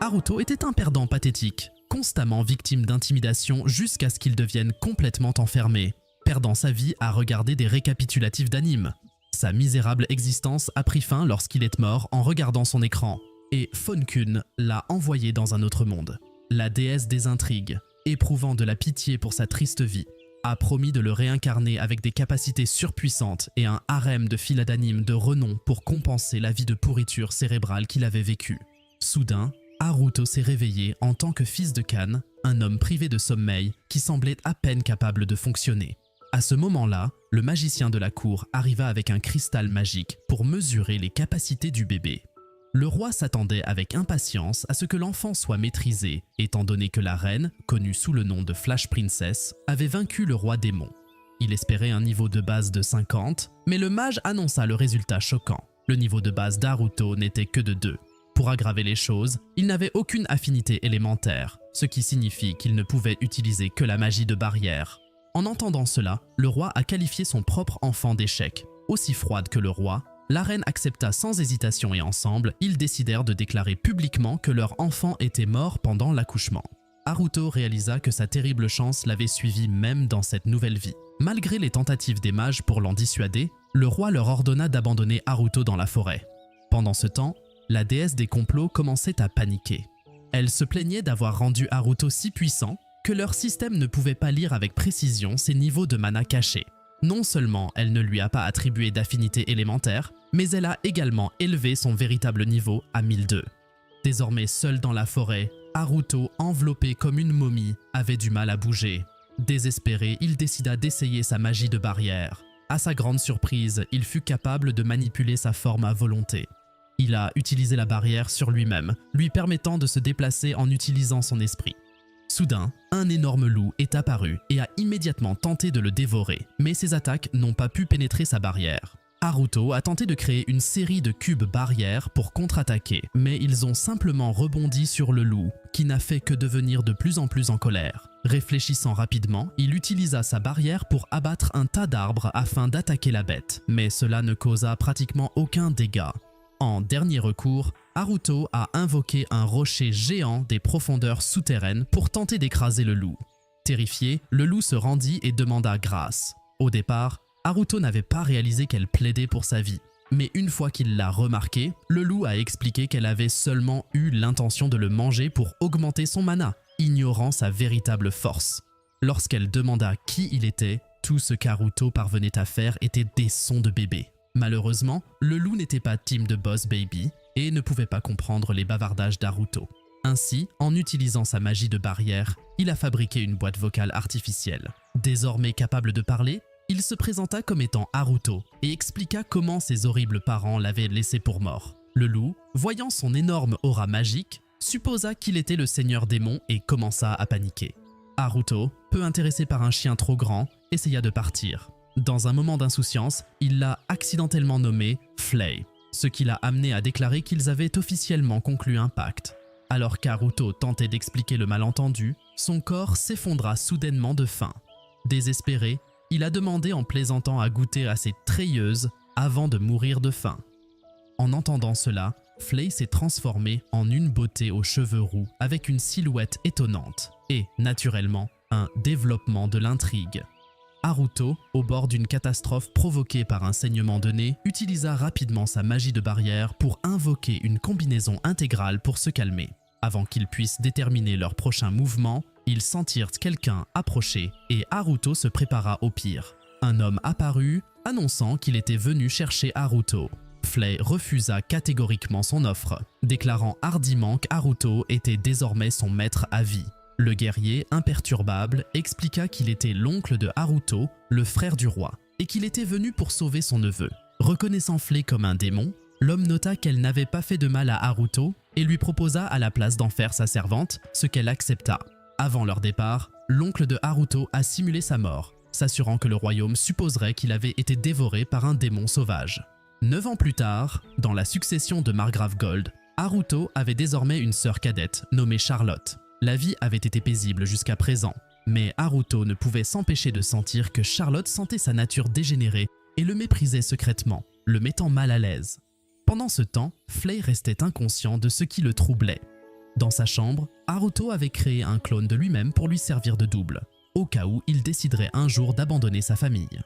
Haruto était un perdant pathétique, constamment victime d'intimidation jusqu'à ce qu'il devienne complètement enfermé, perdant sa vie à regarder des récapitulatifs d'animes. Sa misérable existence a pris fin lorsqu'il est mort en regardant son écran, et Fonkun l'a envoyé dans un autre monde. La déesse des intrigues, éprouvant de la pitié pour sa triste vie, a promis de le réincarner avec des capacités surpuissantes et un harem de filas d'animes de renom pour compenser la vie de pourriture cérébrale qu'il avait vécue. Soudain, Haruto s'est réveillé en tant que fils de Kan, un homme privé de sommeil qui semblait à peine capable de fonctionner. À ce moment-là, le magicien de la cour arriva avec un cristal magique pour mesurer les capacités du bébé. Le roi s'attendait avec impatience à ce que l'enfant soit maîtrisé, étant donné que la reine, connue sous le nom de Flash Princess, avait vaincu le roi démon. Il espérait un niveau de base de 50, mais le mage annonça le résultat choquant. Le niveau de base d'Haruto n'était que de 2. Pour aggraver les choses, il n'avait aucune affinité élémentaire, ce qui signifie qu'il ne pouvait utiliser que la magie de barrière. En entendant cela, le roi a qualifié son propre enfant d'échec. Aussi froide que le roi, la reine accepta sans hésitation et ensemble, ils décidèrent de déclarer publiquement que leur enfant était mort pendant l'accouchement. Haruto réalisa que sa terrible chance l'avait suivi même dans cette nouvelle vie. Malgré les tentatives des mages pour l'en dissuader, le roi leur ordonna d'abandonner Haruto dans la forêt. Pendant ce temps, la déesse des complots commençait à paniquer. Elle se plaignait d'avoir rendu Haruto si puissant que leur système ne pouvait pas lire avec précision ses niveaux de mana cachés. Non seulement elle ne lui a pas attribué d'affinité élémentaire, mais elle a également élevé son véritable niveau à 1002. Désormais seul dans la forêt, Haruto, enveloppé comme une momie, avait du mal à bouger. Désespéré, il décida d'essayer sa magie de barrière. À sa grande surprise, il fut capable de manipuler sa forme à volonté. Il a utilisé la barrière sur lui-même, lui permettant de se déplacer en utilisant son esprit. Soudain, un énorme loup est apparu et a immédiatement tenté de le dévorer, mais ses attaques n'ont pas pu pénétrer sa barrière. Haruto a tenté de créer une série de cubes barrières pour contre-attaquer, mais ils ont simplement rebondi sur le loup, qui n'a fait que devenir de plus en plus en colère. Réfléchissant rapidement, il utilisa sa barrière pour abattre un tas d'arbres afin d'attaquer la bête, mais cela ne causa pratiquement aucun dégât. En dernier recours, Haruto a invoqué un rocher géant des profondeurs souterraines pour tenter d'écraser le loup. Terrifié, le loup se rendit et demanda grâce. Au départ, Haruto n'avait pas réalisé qu'elle plaidait pour sa vie. Mais une fois qu'il l'a remarqué, le loup a expliqué qu'elle avait seulement eu l'intention de le manger pour augmenter son mana, ignorant sa véritable force. Lorsqu'elle demanda qui il était, tout ce qu'Haruto parvenait à faire était des sons de bébé. Malheureusement, le loup n'était pas team de Boss Baby et ne pouvait pas comprendre les bavardages d'Haruto. Ainsi, en utilisant sa magie de barrière, il a fabriqué une boîte vocale artificielle. Désormais capable de parler, il se présenta comme étant Haruto et expliqua comment ses horribles parents l'avaient laissé pour mort. Le loup, voyant son énorme aura magique, supposa qu'il était le seigneur démon et commença à paniquer. Haruto, peu intéressé par un chien trop grand, essaya de partir. Dans un moment d'insouciance, il l'a accidentellement nommé Flay, ce qui l'a amené à déclarer qu'ils avaient officiellement conclu un pacte. Alors qu'Haruto tentait d'expliquer le malentendu, son corps s'effondra soudainement de faim. Désespéré, il a demandé en plaisantant à goûter à ses treilleuses avant de mourir de faim. En entendant cela, Flay s'est transformé en une beauté aux cheveux roux avec une silhouette étonnante et, naturellement, un développement de l'intrigue. Haruto, au bord d'une catastrophe provoquée par un saignement de nez, utilisa rapidement sa magie de barrière pour invoquer une combinaison intégrale pour se calmer. Avant qu'ils puissent déterminer leur prochain mouvement, ils sentirent quelqu'un approcher et Haruto se prépara au pire. Un homme apparut, annonçant qu'il était venu chercher Haruto. Flay refusa catégoriquement son offre, déclarant hardiment qu'Haruto était désormais son maître à vie. Le guerrier, imperturbable, expliqua qu'il était l'oncle de Haruto, le frère du roi, et qu'il était venu pour sauver son neveu. Reconnaissant Flay comme un démon, l'homme nota qu'elle n'avait pas fait de mal à Haruto et lui proposa à la place d'en faire sa servante, ce qu'elle accepta. Avant leur départ, l'oncle de Haruto a simulé sa mort, s'assurant que le royaume supposerait qu'il avait été dévoré par un démon sauvage. 9 ans plus tard, dans la succession de Margrave Gold, Haruto avait désormais une sœur cadette nommée Charlotte. La vie avait été paisible jusqu'à présent, mais Haruto ne pouvait s'empêcher de sentir que Charlotte sentait sa nature dégénérée et le méprisait secrètement, le mettant mal à l'aise. Pendant ce temps, Flay restait inconscient de ce qui le troublait. Dans sa chambre, Haruto avait créé un clone de lui-même pour lui servir de double, au cas où il déciderait un jour d'abandonner sa famille.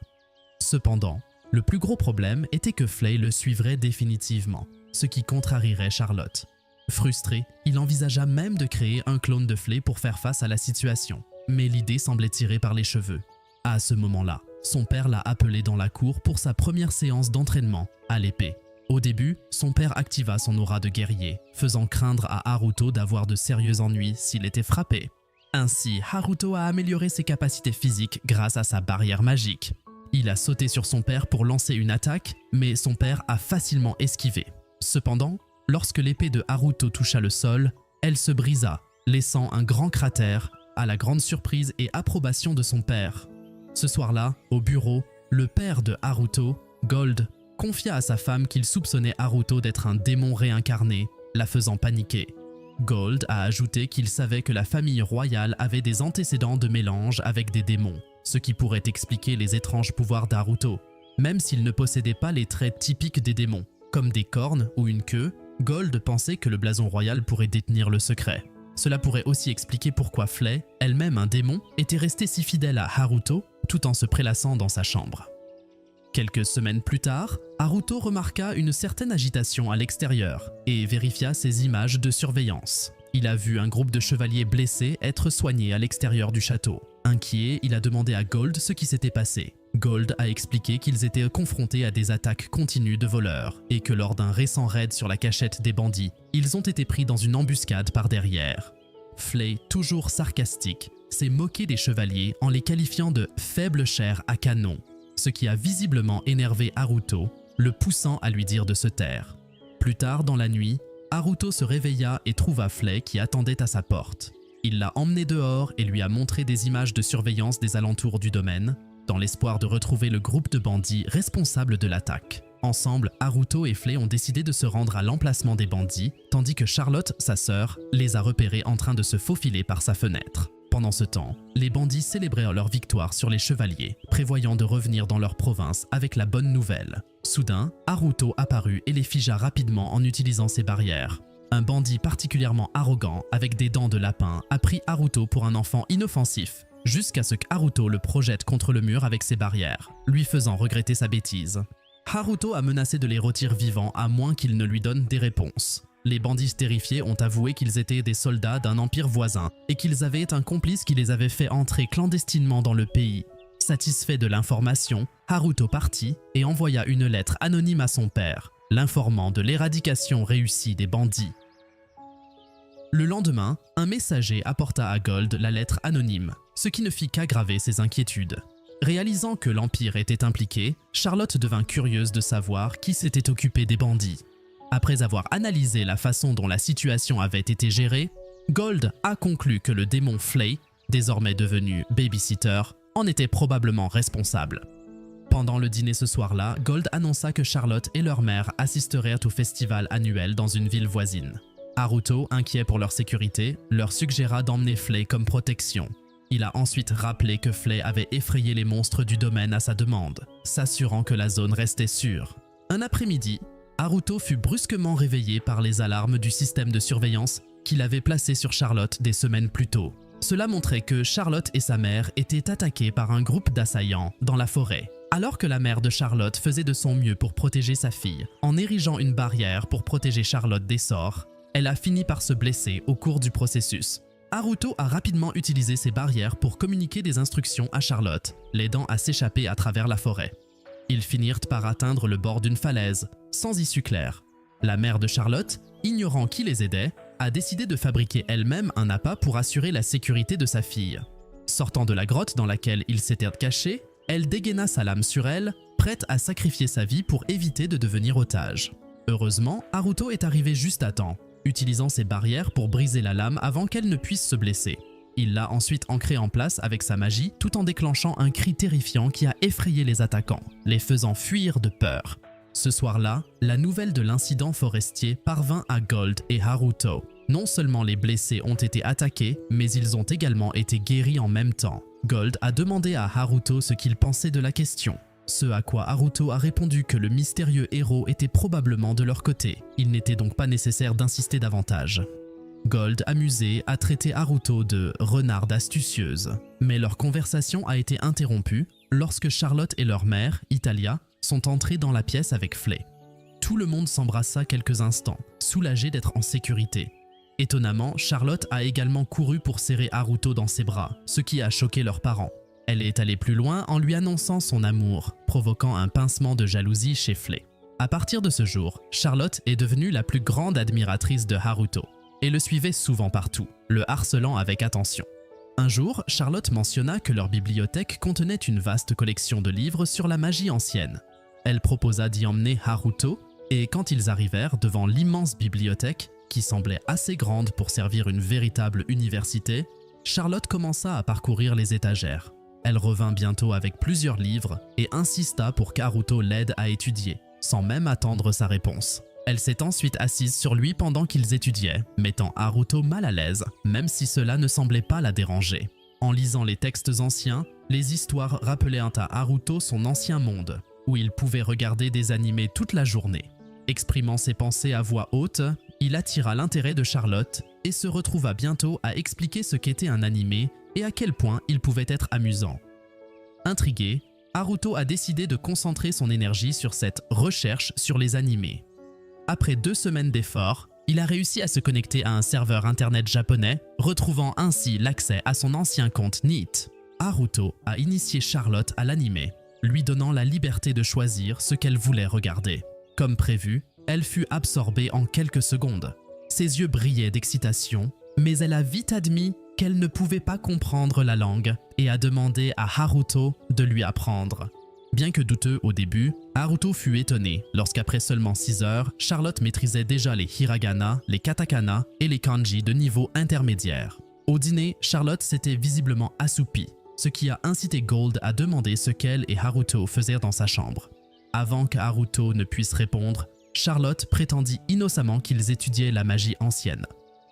Cependant, le plus gros problème était que Flay le suivrait définitivement, ce qui contrarierait Charlotte. Frustré, il envisagea même de créer un clone de Flay pour faire face à la situation, mais l'idée semblait tirée par les cheveux. À ce moment-là, son père l'a appelé dans la cour pour sa première séance d'entraînement à l'épée. Au début, son père activa son aura de guerrier, faisant craindre à Haruto d'avoir de sérieux ennuis s'il était frappé. Ainsi, Haruto a amélioré ses capacités physiques grâce à sa barrière magique. Il a sauté sur son père pour lancer une attaque, mais son père a facilement esquivé. Cependant, lorsque l'épée de Haruto toucha le sol, elle se brisa, laissant un grand cratère, à la grande surprise et approbation de son père. Ce soir-là, au bureau, le père de Haruto, Gold, confia à sa femme qu'il soupçonnait Haruto d'être un démon réincarné, la faisant paniquer. Gold a ajouté qu'il savait que la famille royale avait des antécédents de mélange avec des démons, ce qui pourrait expliquer les étranges pouvoirs d'Haruto. Même s'il ne possédait pas les traits typiques des démons, comme des cornes ou une queue, Gold pensait que le blason royal pourrait détenir le secret. Cela pourrait aussi expliquer pourquoi Flay, elle-même un démon, était restée si fidèle à Haruto tout en se prélassant dans sa chambre. Quelques semaines plus tard, Haruto remarqua une certaine agitation à l'extérieur et vérifia ses images de surveillance. Il a vu un groupe de chevaliers blessés être soignés à l'extérieur du château. Inquiet, il a demandé à Gold ce qui s'était passé. Gold a expliqué qu'ils étaient confrontés à des attaques continues de voleurs et que lors d'un récent raid sur la cachette des bandits, ils ont été pris dans une embuscade par derrière. Flay, toujours sarcastique, s'est moqué des chevaliers en les qualifiant de « faible chair à canon », ce qui a visiblement énervé Haruto, le poussant à lui dire de se taire. Plus tard dans la nuit, Haruto se réveilla et trouva Flay qui attendait à sa porte. Il l'a emmené dehors et lui a montré des images de surveillance des alentours du domaine, dans l'espoir de retrouver le groupe de bandits responsables de l'attaque. Ensemble, Haruto et Flay ont décidé de se rendre à l'emplacement des bandits, tandis que Charlotte, sa sœur, les a repérés en train de se faufiler par sa fenêtre. Pendant ce temps, les bandits célébrèrent leur victoire sur les chevaliers, prévoyant de revenir dans leur province avec la bonne nouvelle. Soudain, Haruto apparut et les figea rapidement en utilisant ses barrières. Un bandit particulièrement arrogant, avec des dents de lapin, a pris Haruto pour un enfant inoffensif, jusqu'à ce qu'Haruto le projette contre le mur avec ses barrières, lui faisant regretter sa bêtise. Haruto a menacé de les retirer vivants à moins qu'il ne lui donne des réponses. Les bandits terrifiés ont avoué qu'ils étaient des soldats d'un empire voisin et qu'ils avaient un complice qui les avait fait entrer clandestinement dans le pays. Satisfait de l'information, Haruto partit et envoya une lettre anonyme à son père, l'informant de l'éradication réussie des bandits. Le lendemain, un messager apporta à Gold la lettre anonyme, ce qui ne fit qu'aggraver ses inquiétudes. Réalisant que l'Empire était impliqué, Charlotte devint curieuse de savoir qui s'était occupé des bandits. Après avoir analysé la façon dont la situation avait été gérée, Gold a conclu que le démon Flay, désormais devenu babysitter, en était probablement responsable. Pendant le dîner ce soir-là, Gold annonça que Charlotte et leur mère assisteraient au festival annuel dans une ville voisine. Haruto, inquiet pour leur sécurité, leur suggéra d'emmener Flay comme protection. Il a ensuite rappelé que Flay avait effrayé les monstres du domaine à sa demande, s'assurant que la zone restait sûre. Un après-midi, Haruto fut brusquement réveillé par les alarmes du système de surveillance qu'il avait placé sur Charlotte des semaines plus tôt. Cela montrait que Charlotte et sa mère étaient attaquées par un groupe d'assaillants dans la forêt. Alors que la mère de Charlotte faisait de son mieux pour protéger sa fille, en érigeant une barrière pour protéger Charlotte des sorts, elle a fini par se blesser au cours du processus. Haruto a rapidement utilisé ces barrières pour communiquer des instructions à Charlotte, l'aidant à s'échapper à travers la forêt. Ils finirent par atteindre le bord d'une falaise, sans issue claire. La mère de Charlotte, ignorant qui les aidait, a décidé de fabriquer elle-même un appât pour assurer la sécurité de sa fille. Sortant de la grotte dans laquelle ils s'étaient cachés, elle dégaina sa lame sur elle, prête à sacrifier sa vie pour éviter de devenir otage. Heureusement, Haruto est arrivé juste à temps, utilisant ses barrières pour briser la lame avant qu'elle ne puisse se blesser. Il l'a ensuite ancrée en place avec sa magie tout en déclenchant un cri terrifiant qui a effrayé les attaquants, les faisant fuir de peur. Ce soir-là, la nouvelle de l'incident forestier parvint à Gold et Haruto. Non seulement les blessés ont été attaqués, mais ils ont également été guéris en même temps. Gold a demandé à Haruto ce qu'il pensait de la question. Ce à quoi Haruto a répondu que le mystérieux héros était probablement de leur côté. Il n'était donc pas nécessaire d'insister davantage. Gold, amusé, a traité Haruto de renarde astucieuse. Mais leur conversation a été interrompue lorsque Charlotte et leur mère, Italia, sont entrés dans la pièce avec Flay. Tout le monde s'embrassa quelques instants, soulagé d'être en sécurité. Étonnamment, Charlotte a également couru pour serrer Haruto dans ses bras, ce qui a choqué leurs parents. Elle est allée plus loin en lui annonçant son amour, provoquant un pincement de jalousie chez Flay. À partir de ce jour, Charlotte est devenue la plus grande admiratrice de Haruto et le suivait souvent partout, le harcelant avec attention. Un jour, Charlotte mentionna que leur bibliothèque contenait une vaste collection de livres sur la magie ancienne. Elle proposa d'y emmener Haruto et quand ils arrivèrent devant l'immense bibliothèque, qui semblait assez grande pour servir une véritable université, Charlotte commença à parcourir les étagères. Elle revint bientôt avec plusieurs livres et insista pour qu'Haruto l'aide à étudier, sans même attendre sa réponse. Elle s'est ensuite assise sur lui pendant qu'ils étudiaient, mettant Haruto mal à l'aise, même si cela ne semblait pas la déranger. En lisant les textes anciens, les histoires rappelaient à Haruto son ancien monde, où il pouvait regarder des animés toute la journée. Exprimant ses pensées à voix haute, il attira l'intérêt de Charlotte et se retrouva bientôt à expliquer ce qu'était un animé et à quel point il pouvait être amusant. Intrigué, Haruto a décidé de concentrer son énergie sur cette recherche sur les animés. Après 2 semaines d'efforts, il a réussi à se connecter à un serveur internet japonais, retrouvant ainsi l'accès à son ancien compte NEET. Haruto a initié Charlotte à l'animé, lui donnant la liberté de choisir ce qu'elle voulait regarder. Comme prévu, elle fut absorbée en quelques secondes. Ses yeux brillaient d'excitation, mais elle a vite admis qu'elle ne pouvait pas comprendre la langue et a demandé à Haruto de lui apprendre. Bien que douteux au début, Haruto fut étonné lorsqu'après seulement 6 heures, Charlotte maîtrisait déjà les hiragana, les katakana et les kanji de niveau intermédiaire. Au dîner, Charlotte s'était visiblement assoupie, ce qui a incité Gold à demander ce qu'elle et Haruto faisaient dans sa chambre. Avant que Haruto ne puisse répondre, Charlotte prétendit innocemment qu'ils étudiaient la magie ancienne.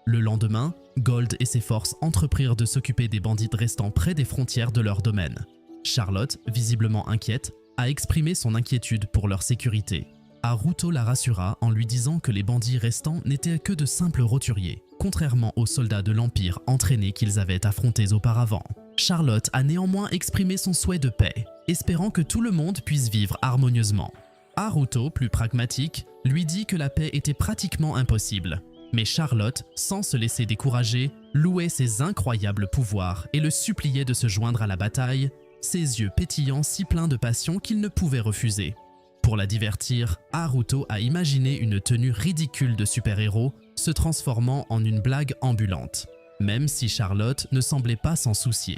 Le lendemain, Gold et ses forces entreprirent de s'occuper des bandits restant près des frontières de leur domaine. Charlotte, visiblement inquiète, a exprimé son inquiétude pour leur sécurité. Haruto la rassura en lui disant que les bandits restants n'étaient que de simples roturiers, contrairement aux soldats de l'Empire entraînés qu'ils avaient affrontés auparavant. Charlotte a néanmoins exprimé son souhait de paix, espérant que tout le monde puisse vivre harmonieusement. Haruto, plus pragmatique, lui dit que la paix était pratiquement impossible. Mais Charlotte, sans se laisser décourager, louait ses incroyables pouvoirs et le suppliait de se joindre à la bataille, ses yeux pétillants si pleins de passion qu'il ne pouvait refuser. Pour la divertir, Haruto a imaginé une tenue ridicule de super-héros se transformant en une blague ambulante, même si Charlotte ne semblait pas s'en soucier.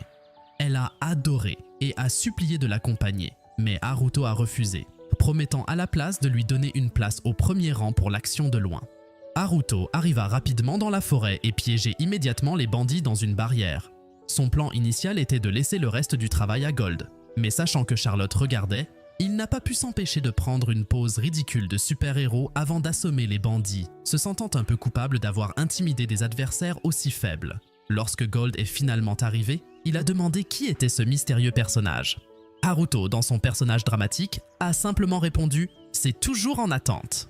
Elle a adoré et a supplié de l'accompagner, mais Haruto a refusé, promettant à la place de lui donner une place au premier rang pour l'action de loin. Haruto arriva rapidement dans la forêt et piégea immédiatement les bandits dans une barrière. Son plan initial était de laisser le reste du travail à Gold, mais sachant que Charlotte regardait, il n'a pas pu s'empêcher de prendre une pose ridicule de super-héros avant d'assommer les bandits, se sentant un peu coupable d'avoir intimidé des adversaires aussi faibles. Lorsque Gold est finalement arrivé, il a demandé qui était ce mystérieux personnage. Haruto, dans son personnage dramatique, a simplement répondu « C'est toujours en attente ».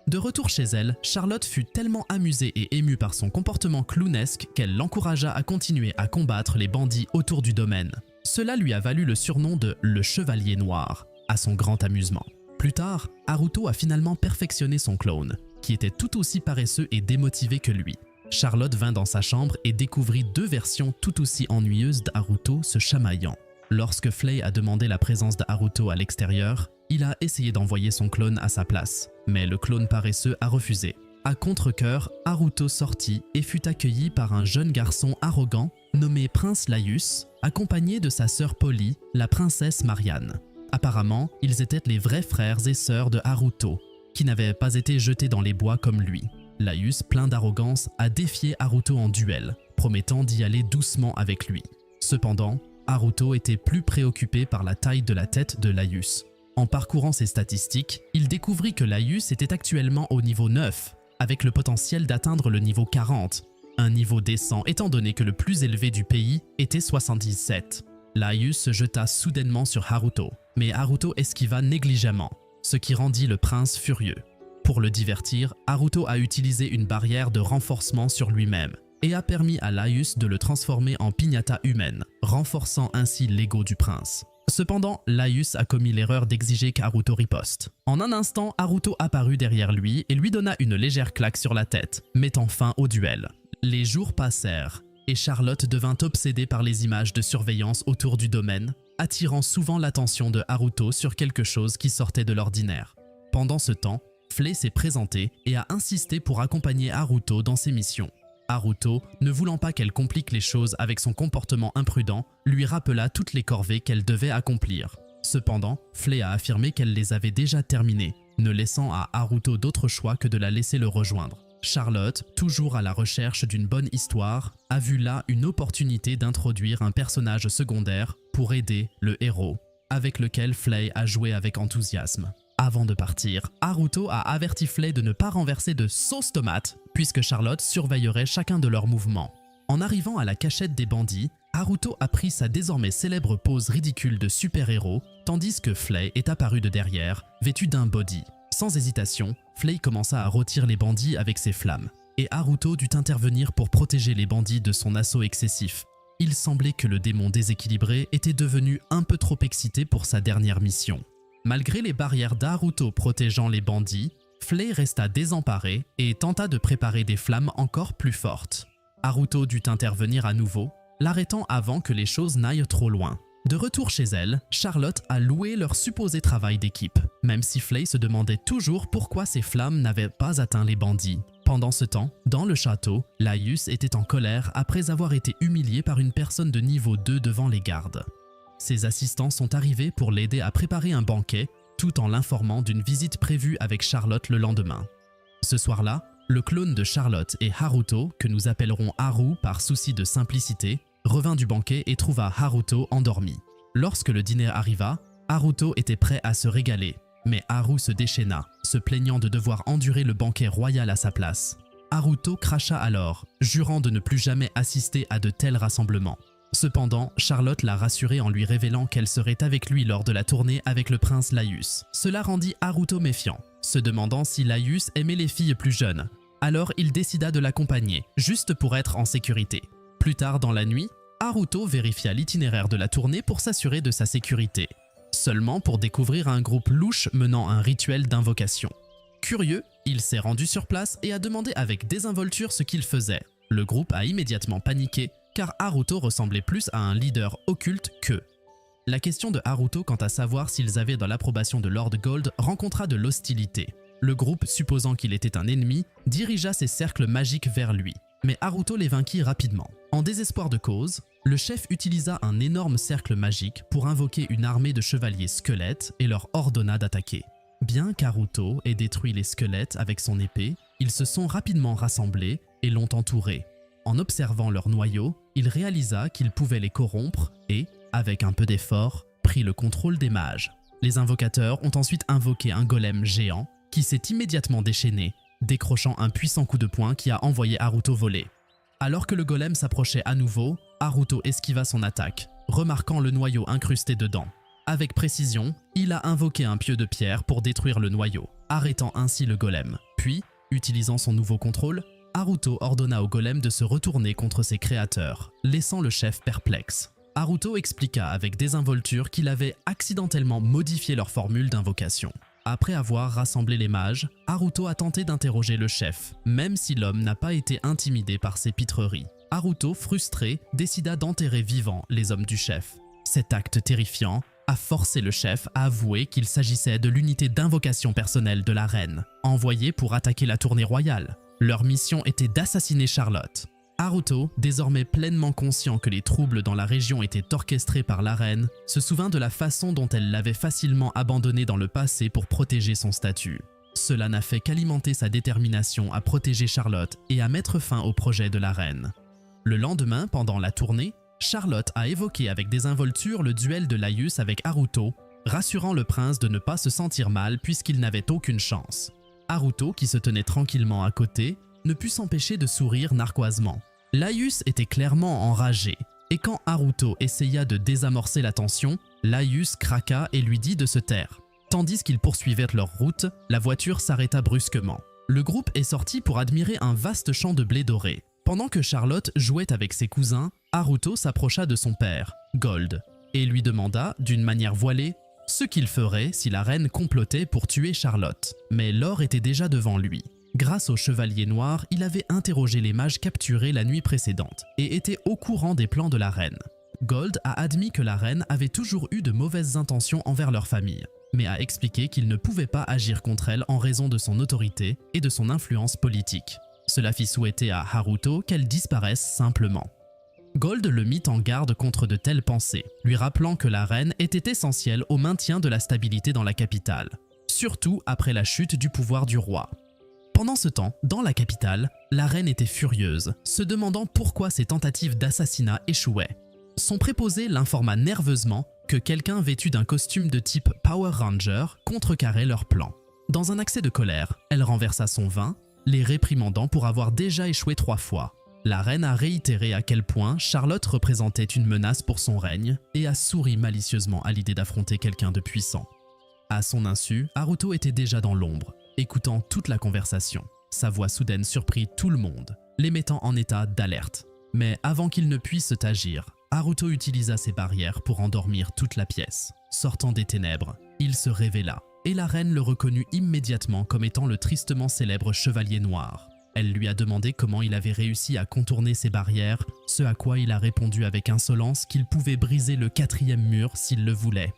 De retour chez elle, Charlotte fut tellement amusée et émue par son comportement clownesque qu'elle l'encouragea à continuer à combattre les bandits autour du domaine. Cela lui a valu le surnom de « Le Chevalier Noir », à son grand amusement. Plus tard, Haruto a finalement perfectionné son clone, qui était tout aussi paresseux et démotivé que lui. Charlotte vint dans sa chambre et découvrit 2 versions tout aussi ennuyeuses d'Haruto se chamaillant. Lorsque Flay a demandé la présence d'Haruto à l'extérieur, il a essayé d'envoyer son clone à sa place, mais le clone paresseux a refusé. À contre-cœur, Haruto sortit et fut accueilli par un jeune garçon arrogant nommé Prince Laius, accompagné de sa sœur Polly, la princesse Marianne. Apparemment, ils étaient les vrais frères et sœurs de Haruto, qui n'avaient pas été jetés dans les bois comme lui. Laius, plein d'arrogance, a défié Haruto en duel, promettant d'y aller doucement avec lui. Cependant, Haruto était plus préoccupé par la taille de la tête de Laius. En parcourant ses statistiques, il découvrit que Laius était actuellement au niveau 9, avec le potentiel d'atteindre le niveau 40, un niveau décent étant donné que le plus élevé du pays était 77. Laius se jeta soudainement sur Haruto, mais Haruto esquiva négligemment, ce qui rendit le prince furieux. Pour le divertir, Haruto a utilisé une barrière de renforcement sur lui-même et a permis à Laius de le transformer en piñata humaine, renforçant ainsi l'ego du prince. Cependant, Laius a commis l'erreur d'exiger qu'Haruto riposte. En un instant, Haruto apparut derrière lui et lui donna une légère claque sur la tête, mettant fin au duel. Les jours passèrent et Charlotte devint obsédée par les images de surveillance autour du domaine, attirant souvent l'attention de Haruto sur quelque chose qui sortait de l'ordinaire. Pendant ce temps, Flay s'est présenté et a insisté pour accompagner Haruto dans ses missions. Haruto, ne voulant pas qu'elle complique les choses avec son comportement imprudent, lui rappela toutes les corvées qu'elle devait accomplir. Cependant, Flay a affirmé qu'elle les avait déjà terminées, ne laissant à Haruto d'autre choix que de la laisser le rejoindre. Charlotte, toujours à la recherche d'une bonne histoire, a vu là une opportunité d'introduire un personnage secondaire pour aider le héros, avec lequel Flay a joué avec enthousiasme. Avant de partir, Haruto a averti Flay de ne pas renverser de sauce tomate, puisque Charlotte surveillerait chacun de leurs mouvements. En arrivant à la cachette des bandits, Haruto a pris sa désormais célèbre pose ridicule de super-héros, tandis que Flay est apparu de derrière, vêtu d'un body. Sans hésitation, Flay commença à rôtir les bandits avec ses flammes, et Haruto dut intervenir pour protéger les bandits de son assaut excessif. Il semblait que le démon déséquilibré était devenu un peu trop excité pour sa dernière mission. Malgré les barrières d'Haruto protégeant les bandits, Flay resta désemparé et tenta de préparer des flammes encore plus fortes. Haruto dut intervenir à nouveau, l'arrêtant avant que les choses n'aillent trop loin. De retour chez elle, Charlotte a loué leur supposé travail d'équipe, même si Flay se demandait toujours pourquoi ces flammes n'avaient pas atteint les bandits. Pendant ce temps, dans le château, Laius était en colère après avoir été humilié par une personne de niveau 2 devant les gardes. Ses assistants sont arrivés pour l'aider à préparer un banquet, tout en l'informant d'une visite prévue avec Charlotte le lendemain. Ce soir-là, le clone de Charlotte et Haruto, que nous appellerons Haru par souci de simplicité, revint du banquet et trouva Haruto endormi. Lorsque le dîner arriva, Haruto était prêt à se régaler, mais Haru se déchaîna, se plaignant de devoir endurer le banquet royal à sa place. Haruto cracha alors, jurant de ne plus jamais assister à de tels rassemblements. Cependant, Charlotte l'a rassuré en lui révélant qu'elle serait avec lui lors de la tournée avec le prince Laius. Cela rendit Haruto méfiant, se demandant si Laius aimait les filles plus jeunes. Alors il décida de l'accompagner, juste pour être en sécurité. Plus tard dans la nuit, Haruto vérifia l'itinéraire de la tournée pour s'assurer de sa sécurité, seulement pour découvrir un groupe louche menant un rituel d'invocation. Curieux, il s'est rendu sur place et a demandé avec désinvolture ce qu'il faisait. Le groupe a immédiatement paniqué, car Haruto ressemblait plus à un leader occulte qu'eux. La question de Haruto quant à savoir s'ils avaient dans l'approbation de Lord Gold rencontra de l'hostilité. Le groupe, supposant qu'il était un ennemi, dirigea ses cercles magiques vers lui, mais Haruto les vainquit rapidement. En désespoir de cause, le chef utilisa un énorme cercle magique pour invoquer une armée de chevaliers squelettes et leur ordonna d'attaquer. Bien qu'Haruto ait détruit les squelettes avec son épée, ils se sont rapidement rassemblés et l'ont entouré. En observant leur noyau, il réalisa qu'il pouvait les corrompre et, avec un peu d'effort, prit le contrôle des mages. Les invocateurs ont ensuite invoqué un golem géant qui s'est immédiatement déchaîné, décrochant un puissant coup de poing qui a envoyé Haruto voler. Alors que le golem s'approchait à nouveau, Haruto esquiva son attaque, remarquant le noyau incrusté dedans. Avec précision, il a invoqué un pieu de pierre pour détruire le noyau, arrêtant ainsi le golem. Puis, utilisant son nouveau contrôle, Haruto ordonna au golem de se retourner contre ses créateurs, laissant le chef perplexe. Haruto expliqua avec désinvolture qu'il avait accidentellement modifié leur formule d'invocation. Après avoir rassemblé les mages, Haruto a tenté d'interroger le chef, même si l'homme n'a pas été intimidé par ses pitreries. Haruto, frustré, décida d'enterrer vivants les hommes du chef. Cet acte terrifiant a forcé le chef à avouer qu'il s'agissait de l'unité d'invocation personnelle de la reine, envoyée pour attaquer la tournée royale. Leur mission était d'assassiner Charlotte. Haruto, désormais pleinement conscient que les troubles dans la région étaient orchestrés par la reine, se souvint de la façon dont elle l'avait facilement abandonné dans le passé pour protéger son statut. Cela n'a fait qu'alimenter sa détermination à protéger Charlotte et à mettre fin au projet de la reine. Le lendemain, pendant la tournée, Charlotte a évoqué avec désinvolture le duel de Laius avec Haruto, rassurant le prince de ne pas se sentir mal puisqu'il n'avait aucune chance. Haruto, qui se tenait tranquillement à côté, ne put s'empêcher de sourire narquoisement. Laius était clairement enragé, et quand Haruto essaya de désamorcer la tension, Laius craqua et lui dit de se taire. Tandis qu'ils poursuivaient leur route, la voiture s'arrêta brusquement. Le groupe est sorti pour admirer un vaste champ de blé doré. Pendant que Charlotte jouait avec ses cousins, Haruto s'approcha de son père, Gold, et lui demanda, d'une manière voilée, ce qu'il ferait si la reine complotait pour tuer Charlotte. Mais l'or était déjà devant lui. Grâce au chevalier noir, il avait interrogé les mages capturés la nuit précédente et était au courant des plans de la reine. Gold a admis que la reine avait toujours eu de mauvaises intentions envers leur famille, mais a expliqué qu'il ne pouvait pas agir contre elle en raison de son autorité et de son influence politique. Cela fit souhaiter à Haruto qu'elle disparaisse simplement. Gold le mit en garde contre de telles pensées, lui rappelant que la reine était essentielle au maintien de la stabilité dans la capitale, surtout après la chute du pouvoir du roi. Pendant ce temps, dans la capitale, la reine était furieuse, se demandant pourquoi ses tentatives d'assassinat échouaient. Son préposé l'informa nerveusement que quelqu'un vêtu d'un costume de type Power Ranger contrecarrait leur plan. Dans un accès de colère, elle renversa son vin, les réprimandant pour avoir déjà échoué 3 fois. La reine a réitéré à quel point Charlotte représentait une menace pour son règne et a souri malicieusement à l'idée d'affronter quelqu'un de puissant. À son insu, Haruto était déjà dans l'ombre, écoutant toute la conversation. Sa voix soudaine surprit tout le monde, les mettant en état d'alerte. Mais avant qu'ils ne puissent agir, Haruto utilisa ses barrières pour endormir toute la pièce. Sortant des ténèbres, il se révéla, et la reine le reconnut immédiatement comme étant le tristement célèbre chevalier noir. Elle lui a demandé comment il avait réussi à contourner ses barrières, ce à quoi il a répondu avec insolence qu'il pouvait briser le 4e mur s'il le voulait.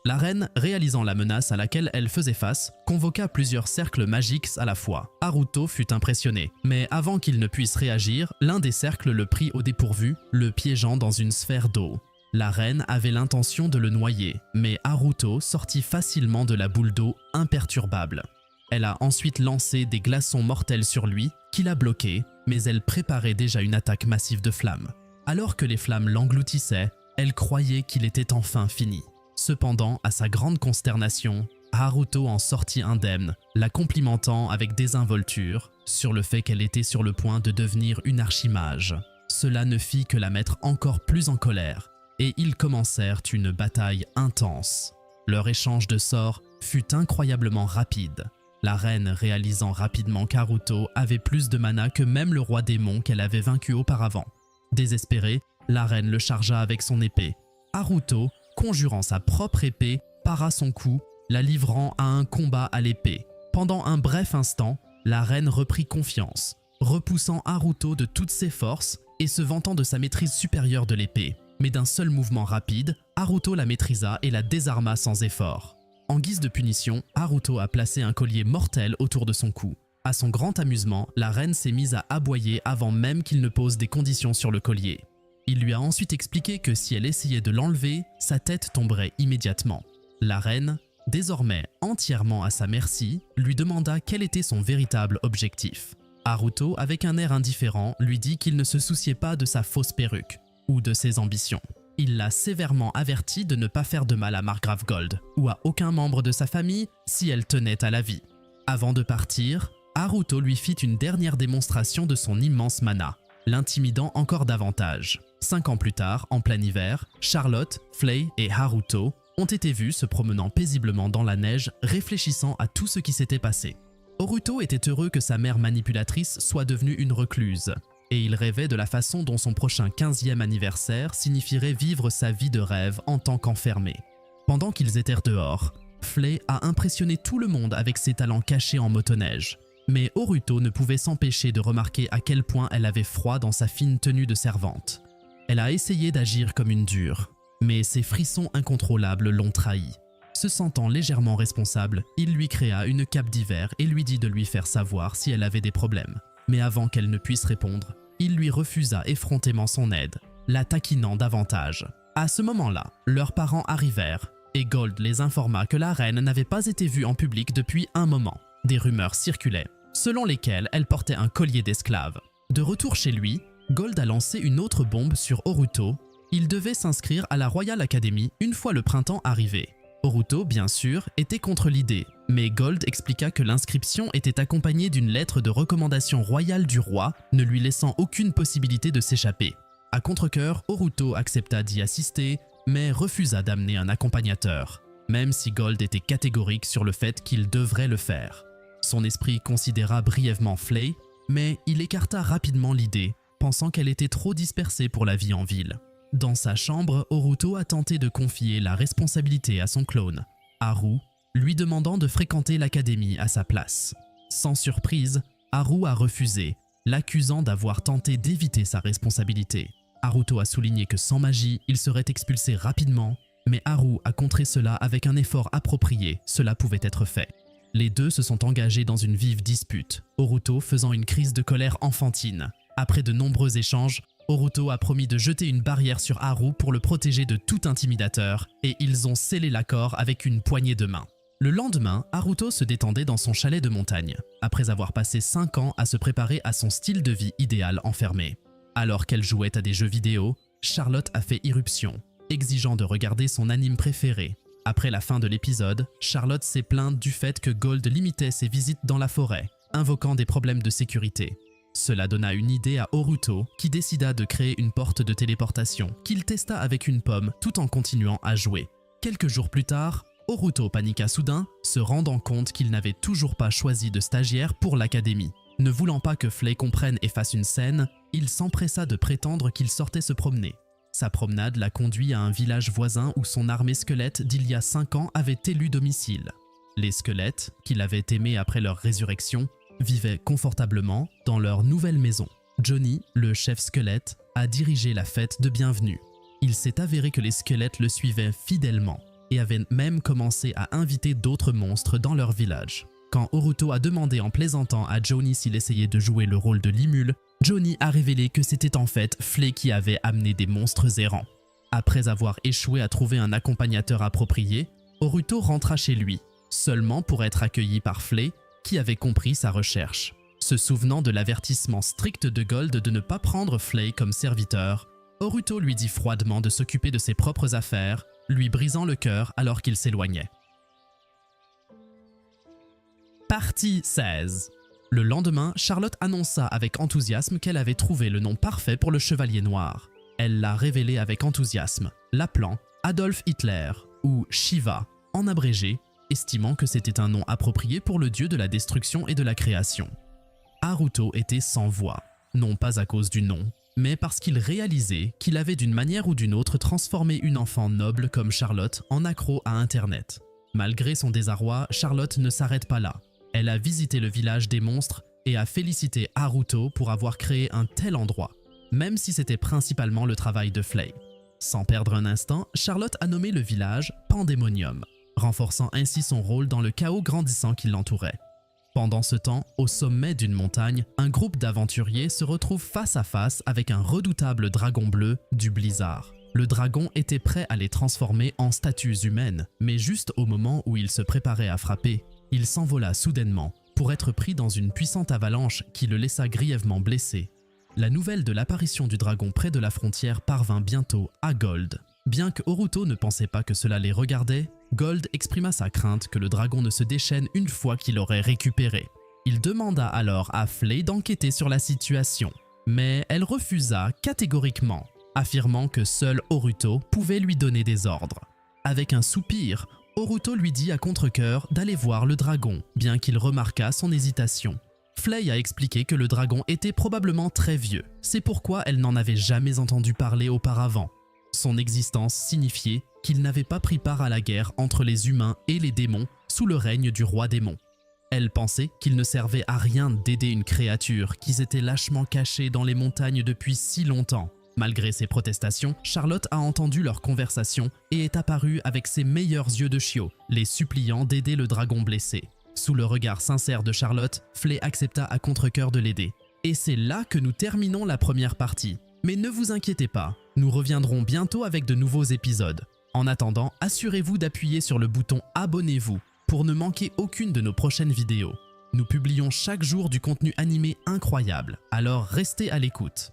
La reine, réalisant la menace à laquelle elle faisait face, convoqua plusieurs cercles magiques à la fois. Haruto fut impressionné, mais avant qu'il ne puisse réagir, l'un des cercles le prit au dépourvu, le piégeant dans une sphère d'eau. La reine avait l'intention de le noyer, mais Haruto sortit facilement de la boule d'eau imperturbable. Elle a ensuite lancé des glaçons mortels sur lui, qui l'a bloqué, mais elle préparait déjà une attaque massive de flammes. Alors que les flammes l'engloutissaient, elle croyait qu'il était enfin fini. Cependant, à sa grande consternation, Haruto en sortit indemne, la complimentant avec désinvolture sur le fait qu'elle était sur le point de devenir une archimage. Cela ne fit que la mettre encore plus en colère, et ils commencèrent une bataille intense. Leur échange de sorts fut incroyablement rapide. La reine réalisant rapidement qu'Haruto avait plus de mana que même le roi démon qu'elle avait vaincu auparavant. Désespérée, la reine le chargea avec son épée. Haruto, conjurant sa propre épée, para son coup, la livrant à un combat à l'épée. Pendant un bref instant, la reine reprit confiance, repoussant Haruto de toutes ses forces et se vantant de sa maîtrise supérieure de l'épée. Mais d'un seul mouvement rapide, Haruto la maîtrisa et la désarma sans effort. En guise de punition, Haruto a placé un collier mortel autour de son cou. À son grand amusement, la reine s'est mise à aboyer avant même qu'il ne pose des conditions sur le collier. Il lui a ensuite expliqué que si elle essayait de l'enlever, sa tête tomberait immédiatement. La reine, désormais entièrement à sa merci, lui demanda quel était son véritable objectif. Haruto, avec un air indifférent, lui dit qu'il ne se souciait pas de sa fausse perruque ou de ses ambitions. Il l'a sévèrement averti de ne pas faire de mal à Margrave Gold ou à aucun membre de sa famille si elle tenait à la vie. Avant de partir, Haruto lui fit une dernière démonstration de son immense mana, l'intimidant encore davantage. 5 ans plus tard, en plein hiver, Charlotte, Flay et Haruto ont été vus se promenant paisiblement dans la neige, réfléchissant à tout ce qui s'était passé. Haruto était heureux que sa mère manipulatrice soit devenue une recluse, et il rêvait de la façon dont son prochain 15e anniversaire signifierait vivre sa vie de rêve en tant qu'enfermé. Pendant qu'ils étaient dehors, Flay a impressionné tout le monde avec ses talents cachés en motoneige. Mais Haruto ne pouvait s'empêcher de remarquer à quel point elle avait froid dans sa fine tenue de servante. Elle a essayé d'agir comme une dure, mais ses frissons incontrôlables l'ont trahi. Se sentant légèrement responsable, il lui créa une cape d'hiver et lui dit de lui faire savoir si elle avait des problèmes. Mais avant qu'elle ne puisse répondre, il lui refusa effrontément son aide, la taquinant davantage. À ce moment-là, leurs parents arrivèrent et Gold les informa que la reine n'avait pas été vue en public depuis un moment. Des rumeurs circulaient, selon lesquelles elle portait un collier d'esclave. De retour chez lui, Gold a lancé une autre bombe sur Haruto. Il devait s'inscrire à la Royal Academy une fois le printemps arrivé. Haruto, bien sûr, était contre l'idée, mais Gold expliqua que l'inscription était accompagnée d'une lettre de recommandation royale du roi, ne lui laissant aucune possibilité de s'échapper. À contre-cœur, Haruto accepta d'y assister, mais refusa d'amener un accompagnateur. même si Gold était catégorique sur le fait qu'il devrait le faire. Son esprit considéra brièvement Flay, mais il écarta rapidement l'idée, pensant qu'elle était trop dispersée pour la vie en ville. Dans sa chambre, Horuto a tenté de confier la responsabilité à son clone, Haru, lui demandant de fréquenter l'académie à sa place. Sans surprise, Haru a refusé, l'accusant d'avoir tenté d'éviter sa responsabilité. Haruto a souligné que sans magie, il serait expulsé rapidement, mais Haru a contré cela avec un effort approprié, cela pouvait être fait. Les deux se sont engagés dans une vive dispute, Horuto faisant une crise de colère enfantine. Après de nombreux échanges, Horuto a promis de jeter une barrière sur Haru pour le protéger de tout intimidateur, et ils ont scellé l'accord avec une poignée de main. Le lendemain, Haruto se détendait dans son chalet de montagne, après avoir passé 5 ans à se préparer à son style de vie idéal enfermé. Alors qu'elle jouait à des jeux vidéo, Charlotte a fait irruption, exigeant de regarder son anime préféré. Après la fin de l'épisode, Charlotte s'est plainte du fait que Gold limitait ses visites dans la forêt, invoquant des problèmes de sécurité. Cela donna une idée à Horuto, qui décida de créer une porte de téléportation, qu'il testa avec une pomme tout en continuant à jouer. Quelques jours plus tard, Horuto paniqua soudain, se rendant compte qu'il n'avait toujours pas choisi de stagiaire pour l'académie. Ne voulant pas que Flay comprenne et fasse une scène, il s'empressa de prétendre qu'il sortait se promener. Sa promenade l'a conduit à un village voisin où son armée squelette d'il y a 5 ans avait élu domicile. Les squelettes, qu'il avait aimés après leur résurrection, vivaient confortablement dans leur nouvelle maison. Johnny, le chef squelette, a dirigé la fête de bienvenue. Il s'est avéré que les squelettes le suivaient fidèlement et avaient même commencé à inviter d'autres monstres dans leur village. Quand Horuto a demandé en plaisantant à Johnny s'il essayait de jouer le rôle de Limul, Johnny a révélé que c'était en fait Flay qui avait amené des monstres errants. Après avoir échoué à trouver un accompagnateur approprié, Horuto rentra chez lui, seulement pour être accueilli par Flay, qui avait compris sa recherche. Se souvenant de l'avertissement strict de Gold de ne pas prendre Flay comme serviteur, Horuto lui dit froidement de s'occuper de ses propres affaires, lui brisant le cœur alors qu'il s'éloignait. Partie 16. Le lendemain, Charlotte annonça avec enthousiasme qu'elle avait trouvé le nom parfait pour le Chevalier Noir. Elle l'a révélé avec enthousiasme, l'appelant Adolf Hitler ou Shiva en abrégé, estimant que c'était un nom approprié pour le dieu de la destruction et de la création. Haruto était sans voix, non pas à cause du nom, mais parce qu'il réalisait qu'il avait d'une manière ou d'une autre transformé une enfant noble comme Charlotte en accro à Internet. Malgré son désarroi, Charlotte ne s'arrête pas là. Elle a visité le village des monstres et a félicité Haruto pour avoir créé un tel endroit, même si c'était principalement le travail de Flay. Sans perdre un instant, Charlotte a nommé le village Pandemonium, renforçant ainsi son rôle dans le chaos grandissant qui l'entourait. Pendant ce temps, au sommet d'une montagne, un groupe d'aventuriers se retrouve face à face avec un redoutable dragon bleu du blizzard. Le dragon était prêt à les transformer en statues humaines, mais juste au moment où il se préparait à frapper, il s'envola soudainement pour être pris dans une puissante avalanche qui le laissa grièvement blessé. La nouvelle de l'apparition du dragon près de la frontière parvint bientôt à Gold. Bien que Horuto ne pensait pas que cela les regardait, Gold exprima sa crainte que le dragon ne se déchaîne une fois qu'il l'aurait récupéré. Il demanda alors à Flay d'enquêter sur la situation, mais elle refusa catégoriquement, affirmant que seul Horuto pouvait lui donner des ordres. Avec un soupir, Horuto lui dit à contre-cœur d'aller voir le dragon, bien qu'il remarquât son hésitation. Flay a expliqué que le dragon était probablement très vieux, c'est pourquoi elle n'en avait jamais entendu parler auparavant. Son existence signifiait qu'il n'avait pas pris part à la guerre entre les humains et les démons sous le règne du roi démon. Elle pensait qu'il ne servait à rien d'aider une créature qui s'était lâchement cachée dans les montagnes depuis si longtemps. Malgré ses protestations, Charlotte a entendu leur conversation et est apparue avec ses meilleurs yeux de chiot, les suppliant d'aider le dragon blessé. Sous le regard sincère de Charlotte, Flay accepta à contre-cœur de l'aider. Et c'est là que nous terminons la première partie. Mais ne vous inquiétez pas, nous reviendrons bientôt avec de nouveaux épisodes. En attendant, assurez-vous d'appuyer sur le bouton « Abonnez-vous » pour ne manquer aucune de nos prochaines vidéos. Nous publions chaque jour du contenu animé incroyable, alors restez à l'écoute.